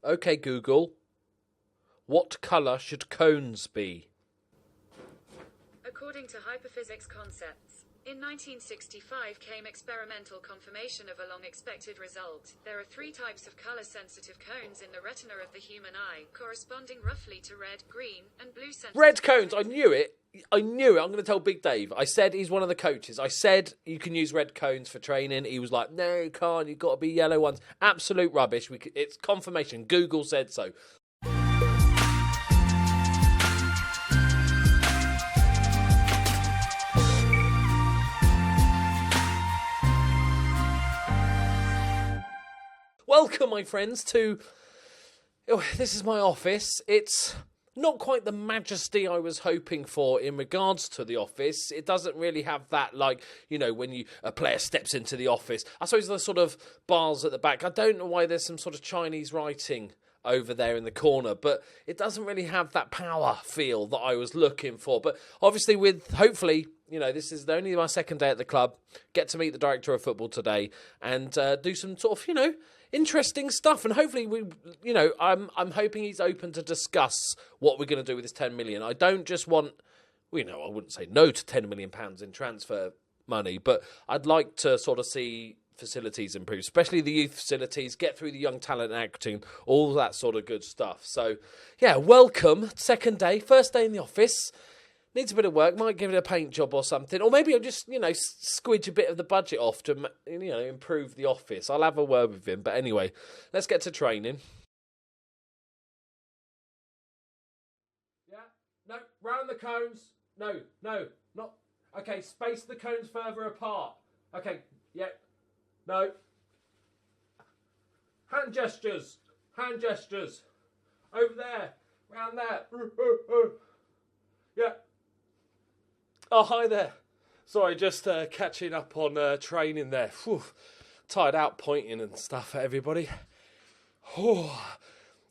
Okay, Google. What colour should cones be? According to hyperphysics concepts, in 1965 came experimental confirmation of a long-expected result. There are 3 types of color-sensitive cones in the retina of the human eye, corresponding roughly to red, green, and blue sensitive. Red cones, I knew it. I'm going to tell Big Dave. I said he's one of the coaches. I said you can use red cones for training. He was like, no, you can't. You've got to be yellow ones. Absolute rubbish. It's confirmation. Google said so. Welcome, my friends, to... this is my office. It's not quite the majesty I was hoping for in regards to the office. It doesn't really have that, like, you know, when a player steps into the office. I suppose the sort of bars at the back. I don't know why there's some sort of Chinese writing over there in the corner, but it doesn't really have that power feel that I was looking for. But obviously hopefully, you know, this is only my second day at the club, get to meet the director of football today and do some sort of, you know, interesting stuff, and hopefully I'm hoping he's open to discuss what we're going to do with this 10 million. I don't just want, I wouldn't say no to 10 million pounds in transfer money, but I'd like to sort of see facilities improve, especially the youth facilities, get through the young talent acting, all that sort of good stuff. So yeah, welcome, second day, first day in the office. Needs a bit of work, might give it a paint job or something. Or maybe I'll just, squidge a bit of the budget off to, improve the office. I'll have a word with him. But anyway, let's get to training. Yeah, no, round the cones. No, not. Okay, space the cones further apart. Okay, yeah, no. Hand gestures. Over there, round there. Yeah. Oh, hi there. Sorry, just catching up on training there. Whew. Tired out pointing and stuff at everybody. Got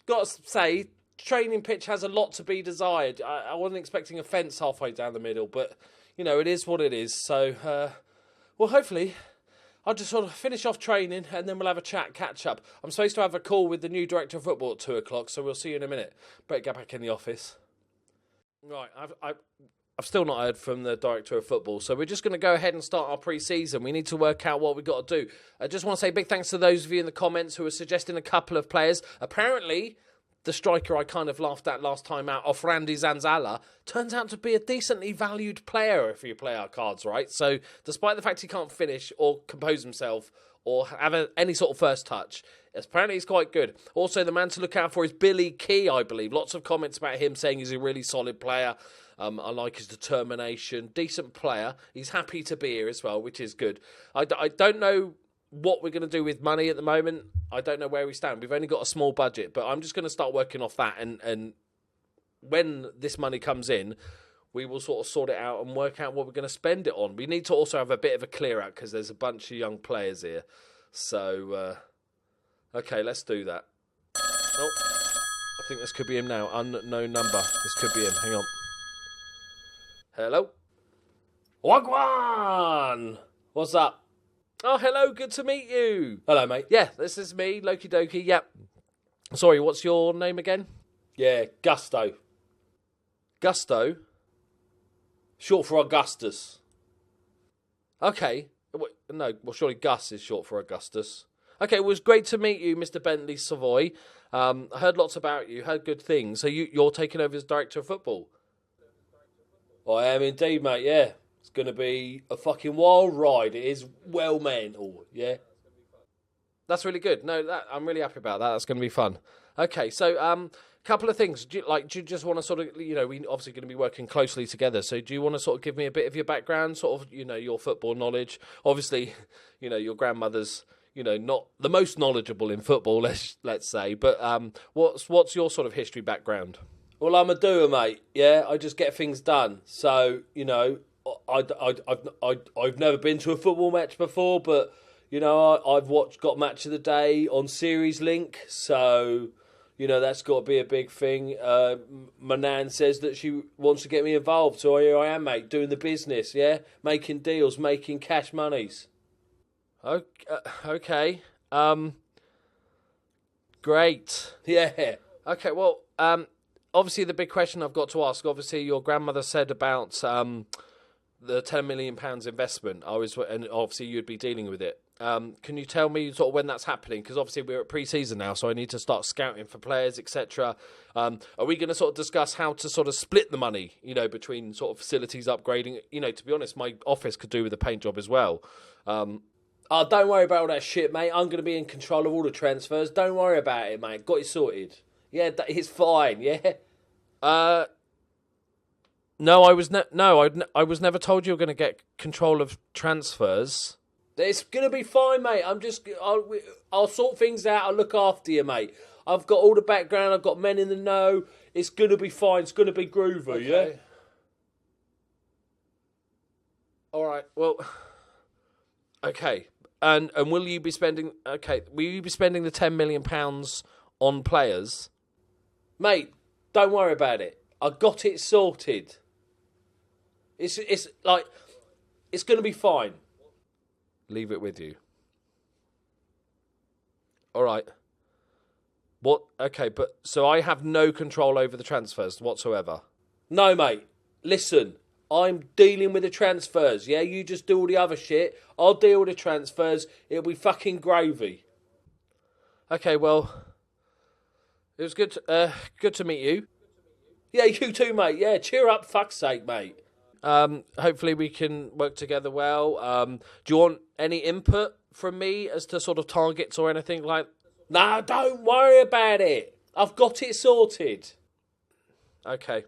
to say, training pitch has a lot to be desired. I wasn't expecting a fence halfway down the middle, but, it is what it is. So, hopefully, I'll just sort of finish off training and then we'll have a chat, catch up. I'm supposed to have a call with the new director of football at 2 o'clock, so we'll see you in a minute. Better get back in the office. Right, I've still not heard from the director of football, so we're just going to go ahead and start our pre-season. We need to work out what we've got to do. I just want to say big thanks to those of you in the comments who are suggesting a couple of players. Apparently, the striker I kind of laughed at last time out, off Randy Zanzala, turns out to be a decently valued player if you play our cards right. So, despite the fact he can't finish or compose himself or have any sort of first touch, apparently he's quite good. Also, the man to look out for is Billy Key, I believe. Lots of comments about him saying he's a really solid player. I like his determination. Decent player. He's happy to be here as well, which is good. I don't know what we're going to do with money at the moment. I don't know where we stand. We've only got a small budget, but I'm just going to start working off that. And when this money comes in, we will sort of sort it out and work out what we're going to spend it on. We need to also have a bit of a clear out because there's a bunch of young players here. So, okay, let's do that. Oh, I think this could be him now. Unknown number. This could be him. Hang on. Hello? Wagwan! What's up? Oh, hello, good to meet you. Hello, mate. Yeah, this is me, Loki Doki. Yep. Sorry, what's your name again? Yeah, Gusto. Gusto? Short for Augustus. Okay. No, well, surely Gus is short for Augustus. Okay, well, it was great to meet you, Mr. Bentley Savoy. I heard lots about you, heard good things. So you're taking over as director of football? I am indeed, mate, yeah. It's going to be a fucking wild ride. It is well mental, yeah. That's really good. No, I'm really happy about that. That's going to be fun. Okay, so couple of things. Do you just want to sort of, we obviously going to be working closely together. So do you want to sort of give me a bit of your background, sort of, your football knowledge? Obviously, your grandmother's, not the most knowledgeable in football, let's say. But what's your sort of history background? Well, I'm a doer, mate. Yeah, I just get things done. So, I've never been to a football match before, but I've got Match of the Day on Series Link, so that's got to be a big thing. My nan says that she wants to get me involved, so here I am, mate, doing the business. Yeah, making deals, making cash monies. Okay. great. Yeah. Okay, well, obviously the big question I've got to ask, obviously your grandmother said about the £10 million investment. And obviously you'd be dealing with it. Can you tell me sort of when that's happening? Because obviously we're at pre-season now, so I need to start scouting for players, etc. Are we going to sort of discuss how to sort of split the money, between sort of facilities upgrading? To be honest, my office could do with a paint job as well. Don't worry about all that shit, mate. I'm going to be in control of all the transfers. Don't worry about it, mate. Got it sorted. Yeah, it's fine. Yeah. No, I was I was never told you were going to get control of transfers. It's going to be fine, mate. I'll sort things out. I'll look after you, mate. I've got all the background. I've got men in the know. It's going to be fine. It's going to be groovy, okay. Yeah? All right, well, okay. And will you be spending the £10 million on players? Mate, don't worry about it. I got it sorted. It's going to be fine. Leave it with you. All right. What? Okay, but so I have no control over the transfers whatsoever? No, mate. Listen, I'm dealing with the transfers, yeah? You just do all the other shit. I'll deal with the transfers. It'll be fucking gravy. Okay, well, it was good to meet you. Yeah, you too, mate. Yeah, cheer up, fuck's sake, mate. Hopefully we can work together well. Do you want any input from me as to sort of targets or anything like? No, don't worry about it. I've got it sorted. Okay.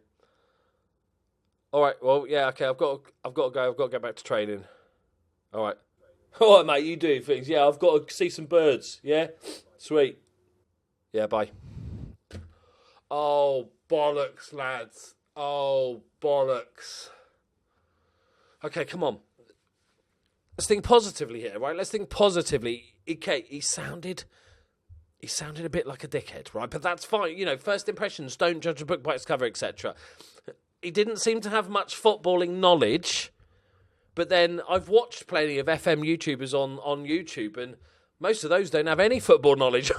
All right. Well, yeah. Okay. I've got to go. I've got to get back to training. All right. All right, mate. You do things. Yeah. I've got to see some birds. Yeah. Sweet. Yeah. Bye. Oh bollocks, lads. Oh bollocks. Okay, come on. Let's think positively here, right? Let's think positively. Okay, he sounded a bit like a dickhead, right? But that's fine. First impressions, don't judge a book by its cover, etc. He didn't seem to have much footballing knowledge. But then I've watched plenty of FM YouTubers on YouTube, and most of those don't have any football knowledge.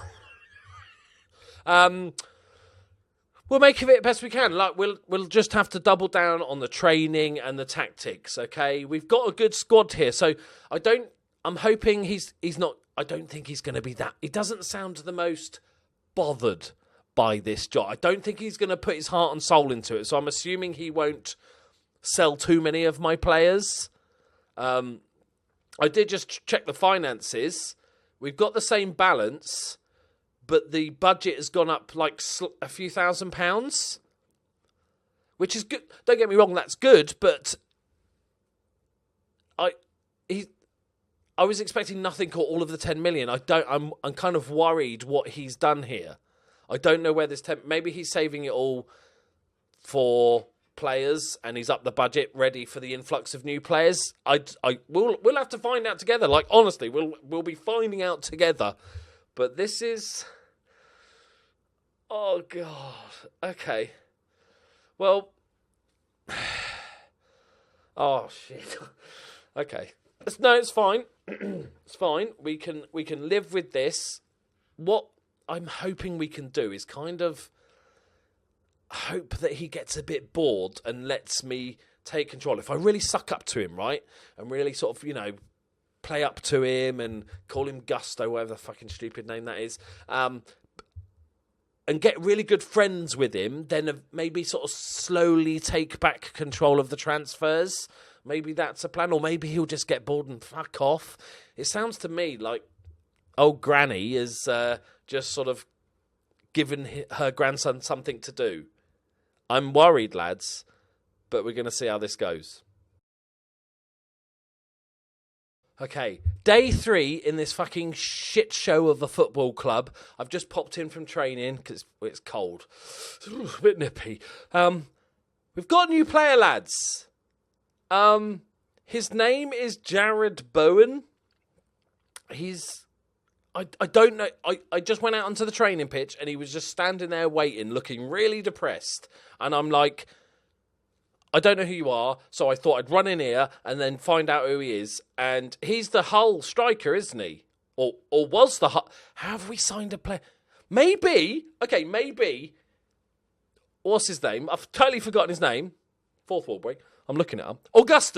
We'll make of it best we can. Like we'll just have to double down on the training and the tactics, okay? We've got a good squad here, so I'm hoping he's not. I don't think he's going to be that. He doesn't sound the most bothered by this job. I don't think he's going to put his heart and soul into it. So I'm assuming he won't sell too many of my players. I did just check the finances. We've got the same balance, but the budget has gone up like a few £1,000s, which is good. Don't get me wrong, that's good, but I was expecting nothing or all of the 10 million. I'm kind of worried what he's done here. I don't know where this maybe he's saving it all for players and he's up the budget ready for the influx of new players. We'll have to find out together. Like honestly, we'll be finding out together. But this is oh god. Okay. Well oh shit. Okay. No, it's fine. It's fine. We can live with this. What I'm hoping we can do is kind of hope that he gets a bit bored and lets me take control. If I really suck up to him, right, and really sort of, play up to him and call him Gusto, whatever the fucking stupid name that is, and get really good friends with him, then maybe sort of slowly take back control of the transfers. Maybe that's a plan, or maybe he'll just get bored and fuck off. It sounds to me like old Granny is just sort of given her grandson something to do. I'm worried, lads, but we're going to see how this goes. Okay, day 3 in this fucking shit show of a football club. I've just popped in from training because it's cold. It's a bit nippy. We've got a new player, lads. His name is Jared Bowen. I don't know. I just went out onto the training pitch and he was just standing there waiting, looking really depressed. And I'm like, I don't know who you are, so I thought I'd run in here and then find out who he is. And he's the Hull striker, isn't he? Or was the Hull... Have we signed a player? Maybe, what's his name? I've totally forgotten his name. Fourth wall break. I'm looking at him. Gus,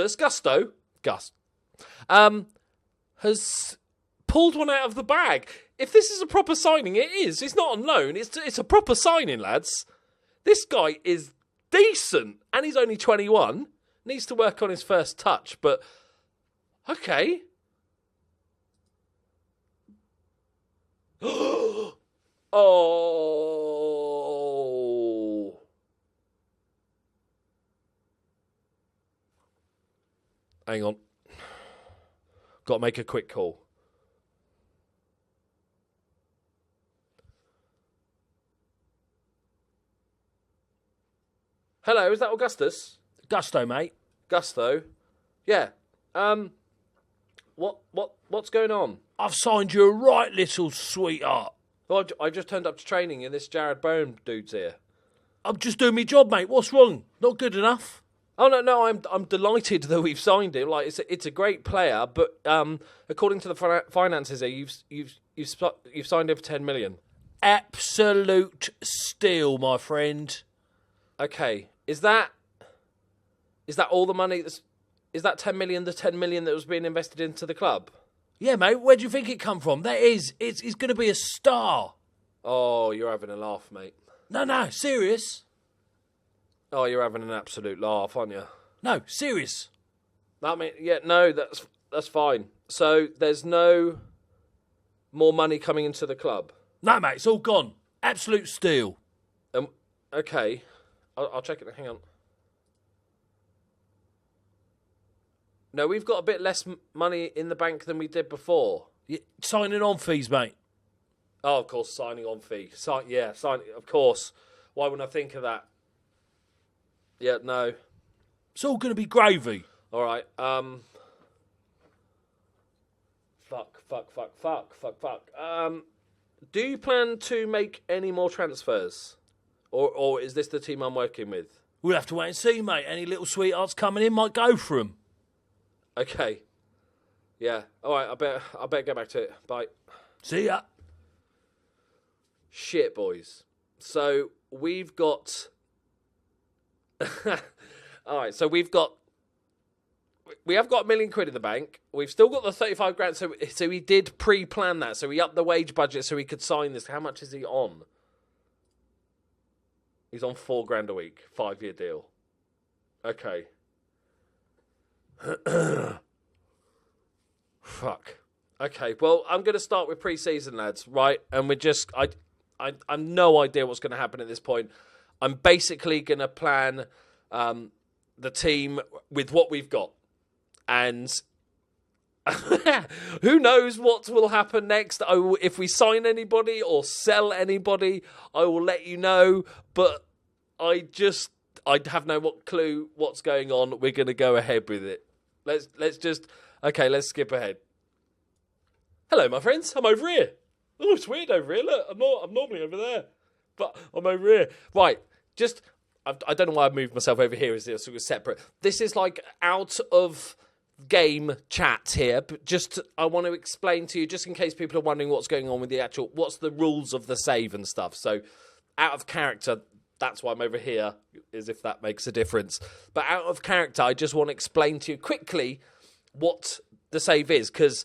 has pulled one out of the bag. If this is a proper signing, it is. It's not on loan. It's a proper signing, lads. This guy is decent, and he's only 21. Needs to work on his first touch, but okay. Oh. Hang on. Got to make a quick call. Hello, is that Augustus? Gusto, mate. Gusto? Yeah. What's going on? I've signed you a right little sweetheart. Oh, I just turned up to training and this Jared Bowen dude's here. I'm just doing my job, mate. What's wrong? Not good enough? Oh no! I'm delighted that we've signed him. Like it's a great player, but according to the finances here, you've signed him for 10 million. Absolute steal, my friend. Okay, is that all the money? Is that 10 million? The 10 million that was being invested into the club? Yeah, mate. Where do you think it come from? He's going to be a star. Oh, you're having a laugh, mate. No, serious. Oh, you're having an absolute laugh, aren't you? No, serious. That's fine. So there's no more money coming into the club? No, mate, it's all gone. Absolute steal. Okay. I'll check it. Hang on. No, we've got a bit less money in the bank than we did before. Signing on fees, mate. Oh, of course, signing on fee. Signing. Of course. Why wouldn't I think of that? Yeah, no. It's all going to be gravy. All right. Fuck. Do you plan to make any more transfers? Or is this the team I'm working with? We'll have to wait and see, mate. Any little sweethearts coming in might go for them. Okay. Yeah. All right, I better get back to it. Bye. See ya. Shit, boys. So we've got... All right, so we have got £1 million in the bank. We've still got the 35 grand. So we did pre-plan that. So we upped the wage budget so we could sign this. How much is he on? He's on £4,000 a week, 5-year deal. Okay. Fuck. Okay. Well, I'm going to start with pre-season, lads. Right, and we're just I've no idea what's going to happen at this point. I'm basically going to plan the team with what we've got. And who knows what will happen next. If we sign anybody or sell anybody, I will let you know. But I have no clue what's going on. We're going to go ahead with it. Let's skip ahead. Hello, my friends. I'm over here. Oh, it's weird over here. Look, I'm normally over there. But I'm over here. Right. I don't know why I moved myself over here as sort of separate. This is like out of game chat here, but I want to explain to you, just in case people are wondering what's going on with what's the rules of the save and stuff. So out of character, that's why I'm over here, as if that makes a difference. But out of character, I just want to explain to you quickly what the save is, because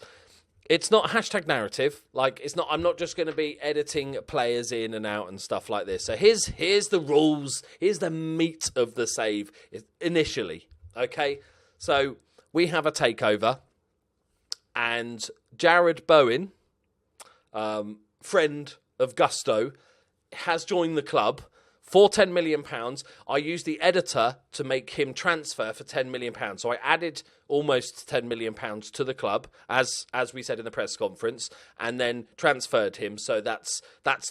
it's not hashtag narrative. Like, it's not. I'm not just going to be editing players in and out and stuff like this. So here's the rules. Here's the meat of the save initially. Okay, so we have a takeover, and Jared Bowen, friend of Gusto, has joined the club for £10 million. I used the editor to make him transfer for £10 million. So I added almost £10 million to the club, as we said in the press conference, and then transferred him. So that's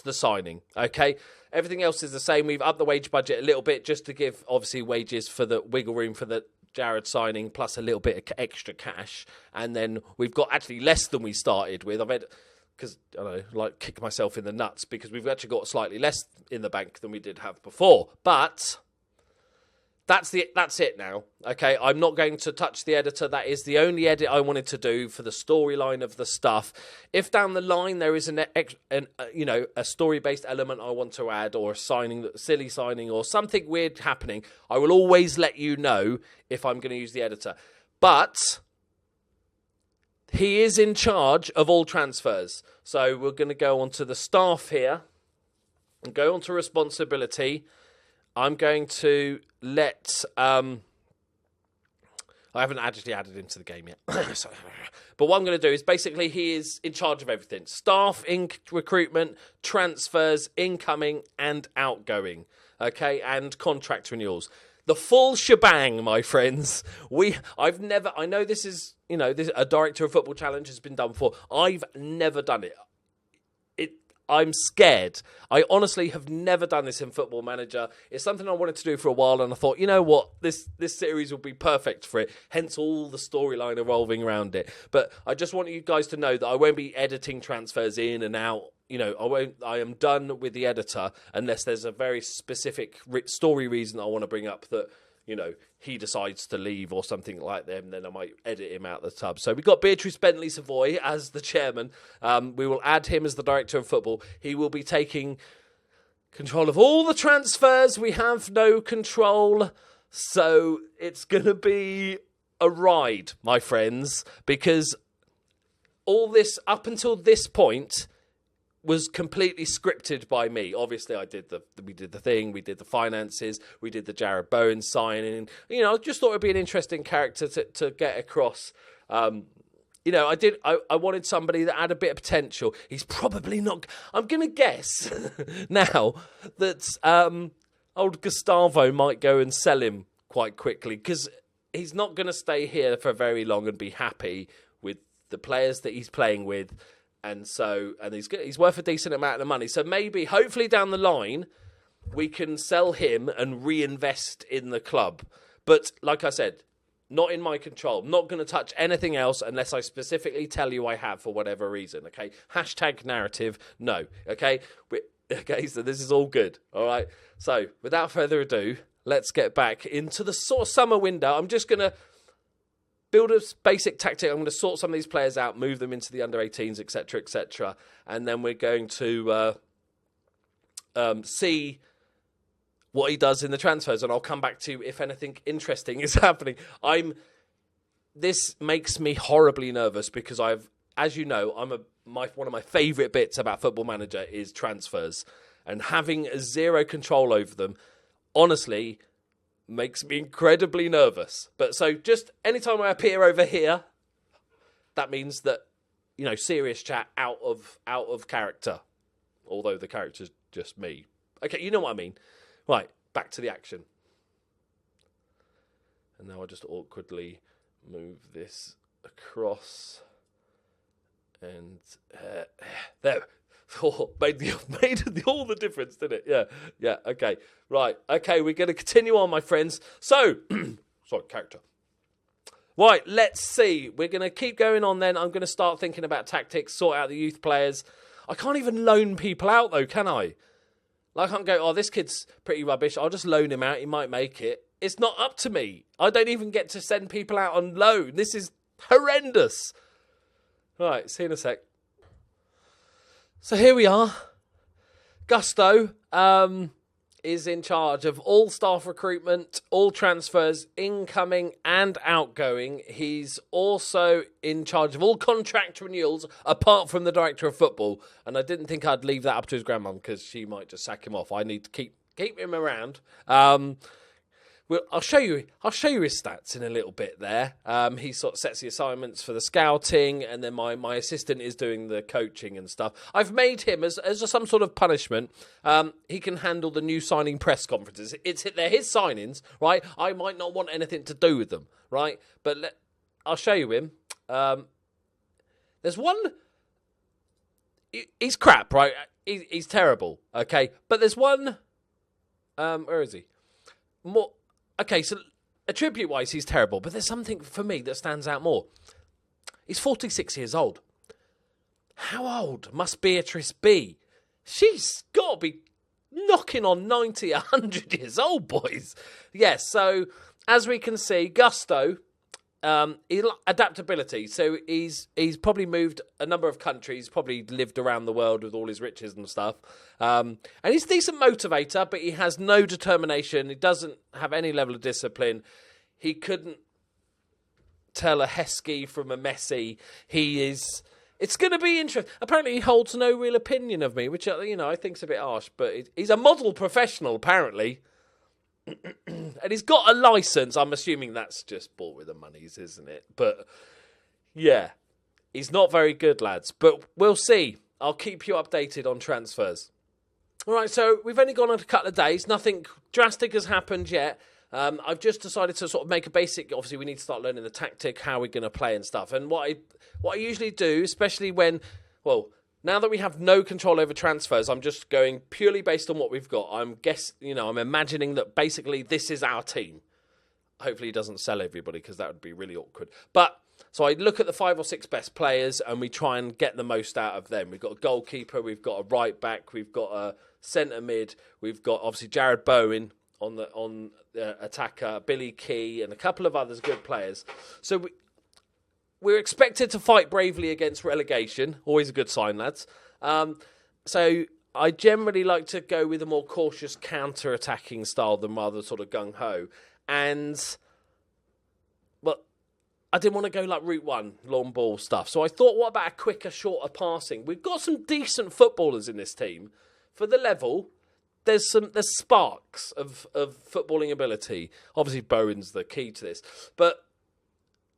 the signing. Okay, everything else is the same. We've upped the wage budget a little bit just to give, obviously, wages for the wiggle room for the Jared signing, plus a little bit of extra cash. And then we've got actually less than we started with. I've had... because, I don't know, like, kick myself in the nuts, because we've actually got slightly less in the bank than we did have before. But That's it now. Okay, I'm not going to touch the editor. That is the only edit I wanted to do for the storyline of the stuff. If down the line there is a story-based element I want to add, or a silly signing, or something weird happening, I will always let you know if I'm going to use the editor. But he is in charge of all transfers. So we're going to go on to the staff here and go on to responsibility. I'm going to let... I haven't actually added him to the game yet. But what I'm going to do is basically he is in charge of everything. Staff, recruitment, transfers, incoming and outgoing. Okay, and contract renewals. The full shebang, my friends. I know this is, a Director of Football Challenge has been done before. I've never done it. I'm scared. I honestly have never done this in Football Manager. It's something I wanted to do for a while, and I thought, you know what, this series will be perfect for it. Hence all the storyline evolving around it. But I just want you guys to know that I won't be editing transfers in and out. I am done with the editor unless there's a very specific story reason I want to bring up that, he decides to leave or something like that, and then I might edit him out the tub. So we've got Beatrice Bentley Savoy as the chairman. We will add him as the director of football. He will be taking control of all the transfers. We have no control. So it's going to be a ride, my friends, because all this, up until this point, was completely scripted by me. Obviously, we did the thing, we did the finances, we did the Jared Bowen signing. I just thought it'd be an interesting character to get across. I wanted somebody that had a bit of potential. He's probably not. I'm going to guess now that old Gustavo might go and sell him quite quickly, because he's not going to stay here for very long and be happy with the players that he's playing with. And he's worth a decent amount of money. So maybe, hopefully down the line, we can sell him and reinvest in the club. But like I said, not in my control. I'm not going to touch anything else unless I specifically tell you I have for whatever reason, okay? Hashtag narrative, no, okay? Okay, so this is all good, all right? So without further ado, let's get back into the sort of summer window. I'm just going to build a basic tactic. I'm going to sort some of these players out, move them into the under-18s, etc., etc. And then we're going to see what he does in the transfers. And I'll come back to if anything interesting is happening. This makes me horribly nervous because as you know, one of my favourite bits about Football Manager is transfers. And having zero control over them, honestly, makes me incredibly nervous. But so just anytime I appear over here, that means that, serious chat out of character. Although the character's just me. Okay, you know what I mean. Right, back to the action. And now I just awkwardly move this across. And there. Oh, made all the difference, didn't it? Yeah, okay. Right, okay, we're going to continue on, my friends. So, sorry, character. Right, let's see. We're going to keep going on then. I'm going to start thinking about tactics, sort out the youth players. I can't even loan people out, though, can I? I can't go, this kid's pretty rubbish. I'll just loan him out. He might make it. It's not up to me. I don't even get to send people out on loan. This is horrendous. Right, see you in a sec. So here we are. Gusto is in charge of all staff recruitment, all transfers, incoming and outgoing. He's also in charge of all contract renewals, apart from the director of football. And I didn't think I'd leave that up to his grandmum because she might just sack him off. I need to keep him around. Well, I'll show you his stats in a little bit there. He sort of sets the assignments for the scouting, and then my assistant is doing the coaching and stuff. I've made him, as some sort of punishment, he can handle the new signing press conferences. They're his signings, right? I might not want anything to do with them, right? But I'll show you him. There's one... He's crap, right? He's terrible, okay? But there's one... where is he? More... Okay, so attribute-wise, he's terrible, but there's something for me that stands out more. He's 46 years old. How old must Beatrice be? She's got to be knocking on 90, 100 years old, boys. Yes, so as we can see, Gusto, adaptability. So he's probably moved a number of countries, probably lived around the world with all his riches and stuff. And he's a decent motivator, but he has no determination. He doesn't have any level of discipline. He couldn't tell a Heskey from a Messi. It's going to be interesting. Apparently, he holds no real opinion of me, which, I think is a bit harsh. But he's a model professional, apparently. And he's got a licence. I'm assuming that's just bought with the monies, isn't it? But, yeah. He's not very good, lads. But we'll see. I'll keep you updated on transfers. All right, so we've only gone on a couple of days. Nothing drastic has happened yet. I've just decided to sort of make a basic... Obviously, we need to start learning the tactic, how we're going to play and stuff. And what I usually do, especially when... Well, now that we have no control over transfers, I'm just going purely based on what we've got. I'm imagining that basically this is our team. Hopefully, he doesn't sell everybody because that would be really awkward. But... So I look at the 5 or 6 best players and we try and get the most out of them. We've got a goalkeeper, we've got a right back, we've got a centre mid, we've got obviously Jared Bowen on the attacker, Billy Key, and a couple of others good players. So we're expected to fight bravely against relegation. Always a good sign, lads. So I generally like to go with a more cautious counter-attacking style than rather sort of gung-ho. And... I didn't want to go like route one, long ball stuff. So I thought, what about a quicker, shorter passing? We've got some decent footballers in this team. For the level, there's sparks of footballing ability. Obviously, Bowen's the key to this. But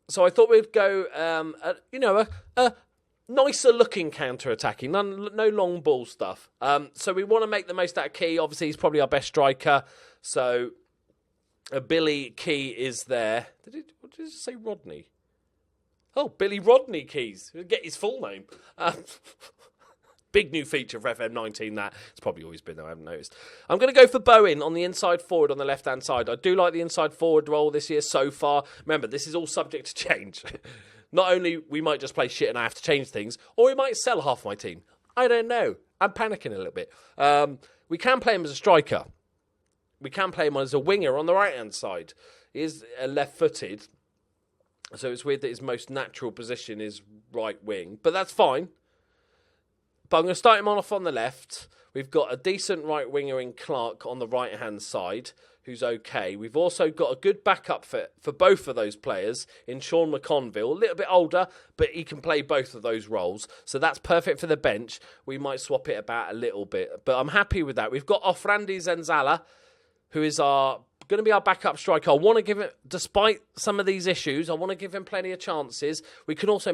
so I thought we'd go, a nicer looking counter-attacking. No long ball stuff. So we want to make the most out of Key. Obviously, he's probably our best striker. So... Billy Key is there. What did it say, Rodney? Oh, Billy Rodney Keys. Get his full name. Big new feature for FM19, that. It's probably always been there, I haven't noticed. I'm going to go for Bowen on the inside forward on the left-hand side. I do like the inside forward role this year so far. Remember, this is all subject to change. Not only we might just play shit and I have to change things, or we might sell half my team. I don't know. I'm panicking a little bit. We can play him as a striker. We can play him as a winger on the right-hand side. He is left-footed, so it's weird that his most natural position is right wing. But that's fine. But I'm going to start him off on the left. We've got a decent right winger in Clark on the right-hand side, who's okay. We've also got a good backup for both of those players in Sean McConville. A little bit older, but he can play both of those roles. So that's perfect for the bench. We might swap it about a little bit, but I'm happy with that. We've got Ofrandi Zenzala, who is going to be our backup striker. I want to give him, despite some of these issues, I want to give him plenty of chances. We can also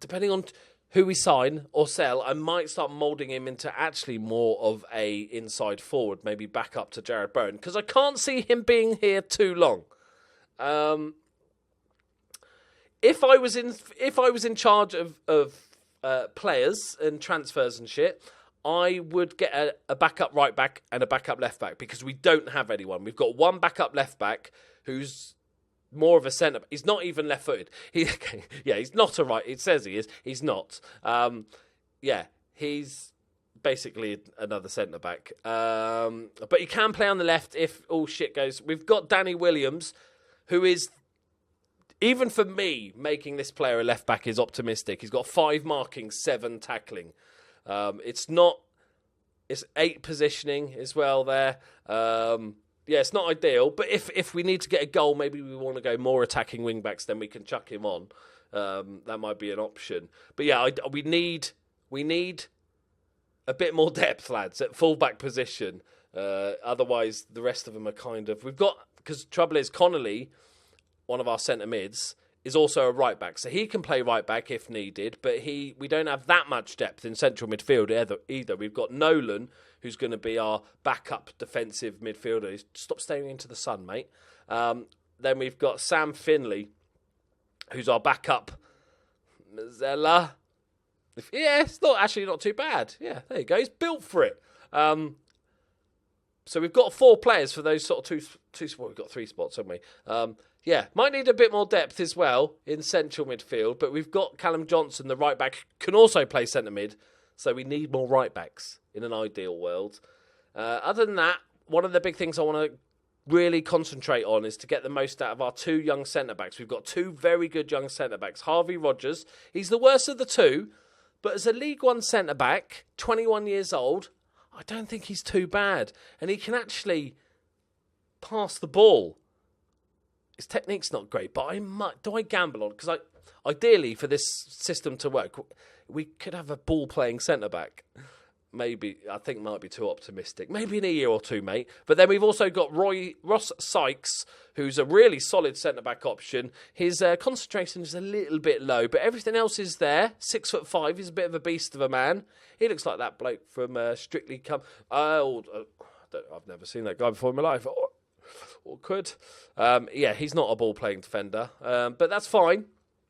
depending on who we sign or sell, I might start moulding him into actually more of a inside forward, maybe back up to Jared Bowen, because I can't see him being here too long. If I was in charge of players and transfers and shit, I would get a backup right back and a backup left back because we don't have anyone. We've got one backup left back who's more of a centre. He's not even left-footed. He's not a right. It says he is. He's not. He's basically another centre back. But he can play on the left if all shit goes. We've got Danny Williams, who is, even for me, making this player a left back is optimistic. He's got 5 marking, 7 tackling. It's 8 positioning as well there. It's not ideal, but if we need to get a goal, maybe we want to go more attacking wing backs, then we can chuck him on. That might be an option. But yeah, we need a bit more depth, lads, at full-back position. Otherwise, the rest of them are kind of... Because trouble is, Connolly, one of our centre mids, is also a right back, so he can play right back if needed, but we don't have that much depth in central midfield either. We've got Nolan, who's going to be our backup defensive midfielder. Stop staring into the sun, mate. Then we've got Sam Finley, who's our backup. Zella. It's not too bad. Yeah, there you go. He's built for it. So we've got 4 players for those sort of two spots. We've got 3 spots, haven't we? Might need a bit more depth as well in central midfield, but we've got Callum Johnson, the right back, can also play centre mid. So we need more right-backs in an ideal world. Other than that, one of the big things I want to really concentrate on is to get the most out of our 2 young centre-backs. We've got 2 very good young centre-backs. Harvey Rogers, he's the worst of the 2, but as a League One centre-back, 21 years old, I don't think he's too bad. And he can actually pass the ball. His technique's not great, but do I gamble on it? Because ideally, for this system to work, we could have a ball-playing centre-back. Maybe, I think might be too optimistic. Maybe in a year or 2, mate. But then we've also got Ross Sykes, who's a really solid centre-back option. His concentration is a little bit low, but everything else is there. 6'5", he's a bit of a beast of a man. He looks like that bloke from Strictly Come... I've never seen that guy before in my life. Or could. He's not a ball-playing defender. But that's fine.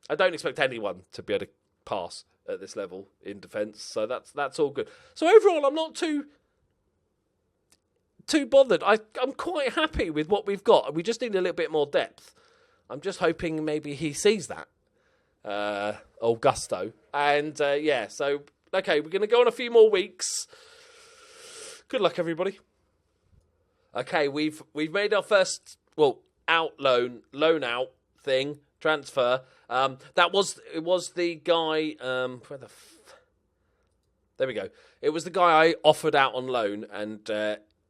I don't expect anyone to be able to pass at this level in defence, so that's all good. So overall, I'm not too bothered. I'm quite happy with what we've got. We just need a little bit more depth. I'm just hoping maybe he sees that, Augusto. And so okay, we're going to go on a few more weeks. Good luck, everybody. Okay, we've made our first loan out thing. Transfer. It was the guy. There we go. It was the guy I offered out on loan, and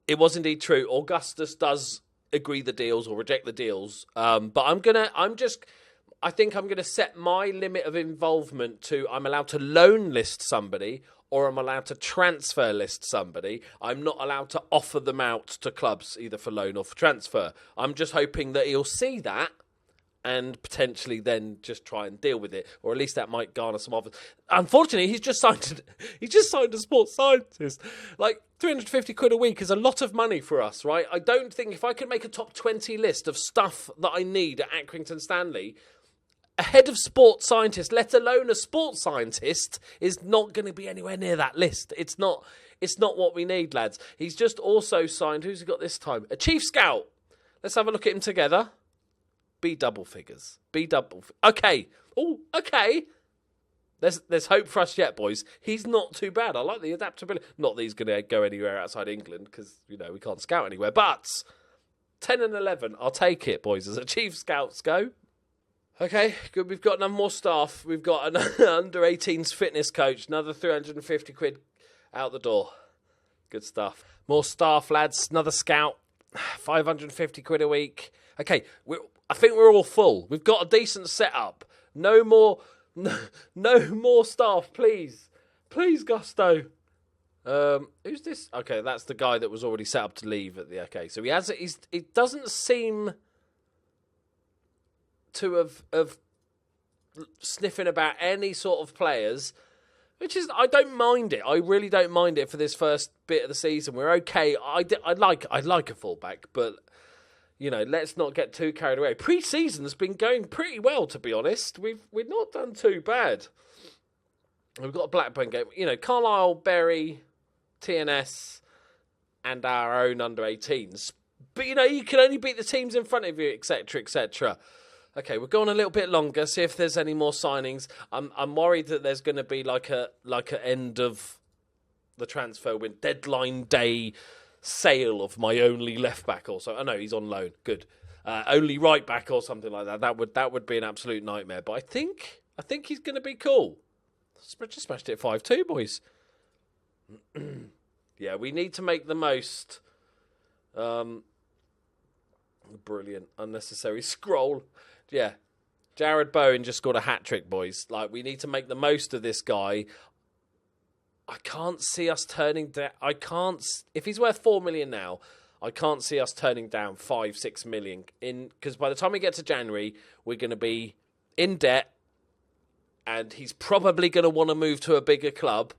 it was indeed true. Augustus does agree the deals or reject the deals. But I think I'm gonna set my limit of involvement to I'm allowed to loan list somebody or I'm allowed to transfer list somebody. I'm not allowed to offer them out to clubs either for loan or for transfer. I'm just hoping that he'll see that and potentially then just try and deal with it, or at least that might garner some offers. Unfortunately, he's just signed a sports scientist. Like, 350 quid a week is a lot of money for us, right? I don't think if I could make a top 20 list of stuff that I need at Accrington Stanley, a head of sports scientist, let alone a sports scientist, is not going to be anywhere near that list. It's not what we need, lads. He's just also signed, who's he got this time? A chief scout. Let's have a look at him together. B double figures. Okay. Oh, okay. There's hope for us yet, boys. He's not too bad. I like the adaptability. Not that he's going to go anywhere outside England because, we can't scout anywhere. But 10 and 11, I'll take it, boys, as a chief scouts go. Okay, good. We've got more staff. We've got an under-18s fitness coach. Another 350 quid out the door. Good stuff. More staff, lads. Another scout. 550 quid a week. Okay, I think we're all full. We've got a decent setup. No more staff, please. Please, Gusto. Who's this? Okay, that's the guy that was already set up to leave at the... Okay, so he doesn't seem to have sniffing about any sort of players, which is... I don't mind it. I really don't mind it for this first bit of the season. We're okay. I'd like a fullback, but... let's not get too carried away. Pre-season's been going pretty well, to be honest. We've not done too bad. We've got a Blackburn game. Carlisle, Bury, TNS, and our own under-18s. But, you can only beat the teams in front of you, etc., etc. Okay, we're going a little bit longer, see if there's any more signings. I'm worried that there's going to be like a end of the transfer when deadline day sale of my only left back also. I know he's on loan. Good. Only right back or something like that. That would be an absolute nightmare. But I think he's going to be cool. Just smashed it 5-2, boys. Yeah, we need to make the most. Brilliant. Unnecessary scroll. Yeah. Jared Bowen just scored a hat-trick, boys. Like, we need to make the most of this guy. I can't see us turning down... If he's worth 4 million now, I can't see us turning down 5-6 million. Because by the time we get to January, we're going to be in debt. And he's probably going to want to move to a bigger club.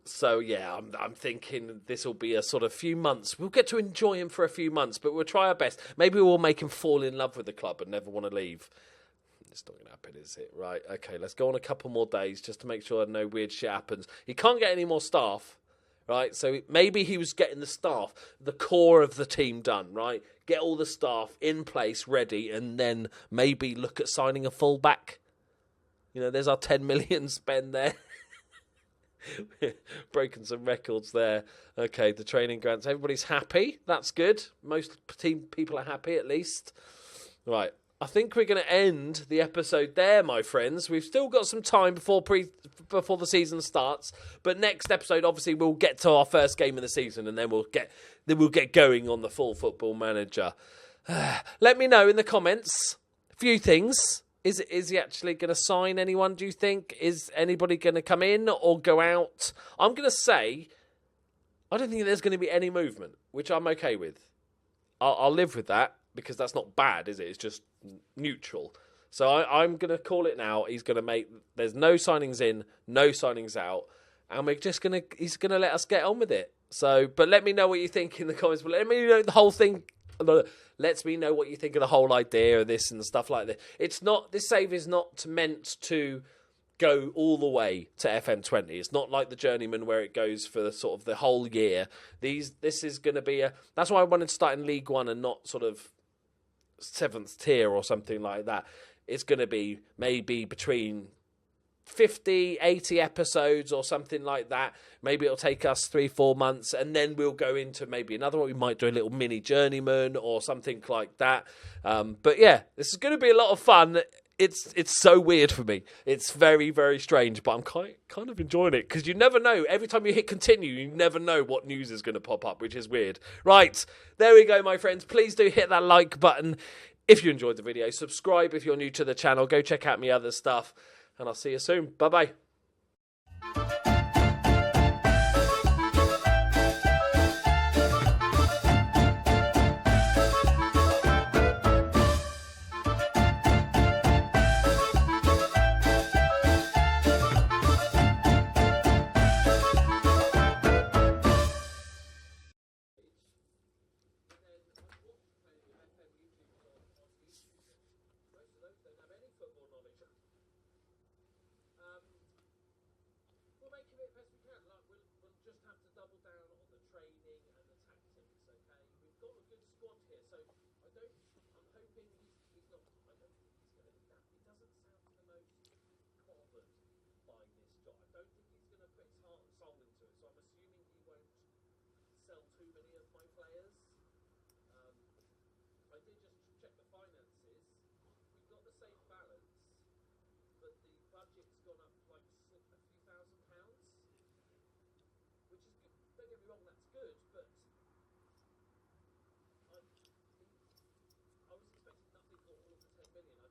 So, yeah, I'm thinking this will be a sort of few months. We'll get to enjoy him for a few months, but we'll try our best. Maybe we'll make him fall in love with the club and never want to leave. It's not going to happen, is it? Right, okay, let's go on a couple more days just to make sure no weird shit happens. He can't get any more staff, right? So maybe he was getting the staff, the core of the team done, right? Get all the staff in place, ready, and then maybe look at signing a fullback. There's our 10 million spend there. Broken some records there. Okay, the training grants. Everybody's happy. That's good. Most team people are happy, at least. Right. I think we're going to end the episode there, my friends. We've still got some time before the season starts. But next episode, obviously, we'll get to our first game of the season, and then we'll get going on the full Football Manager. Let me know in the comments a few things. Is he actually going to sign anyone, do you think? Is anybody going to come in or go out? I'm going to say I don't think there's going to be any movement, which I'm okay with. I'll live with that because that's not bad, is it? It's just neutral. So I'm going to call it now. He's going to make... There's no signings in, no signings out. And he's going to let us get on with it. So, but let me know what you think in the comments. But let me know the whole thing... Let me know what you think of the whole idea of this and stuff like that. This save is not meant to go all the way to FM20. It's not like the Journeyman where it goes for sort of the whole year. This is going to be that's why I wanted to start in League One and not sort of 7th tier or something like that. It's going to be maybe between 50, 80 episodes or something like that. Maybe it'll take us 3-4 months and then we'll go into maybe another one. We might do a little mini Journeyman or something like that. But yeah, this is going to be a lot of fun. It's so weird for me. It's very, very strange, but I'm kind of enjoying it because you never know. Every time you hit continue, you never know what news is going to pop up, which is weird. Right, there we go, my friends. Please do hit that like button if you enjoyed the video. Subscribe if you're new to the channel. Go check out my other stuff. And I'll see you soon. Bye-bye.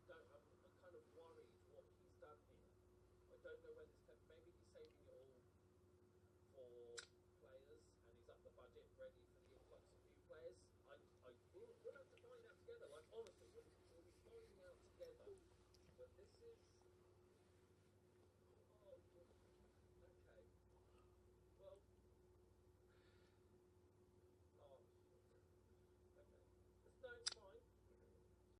I'm kind of worried what he's done here. I don't know when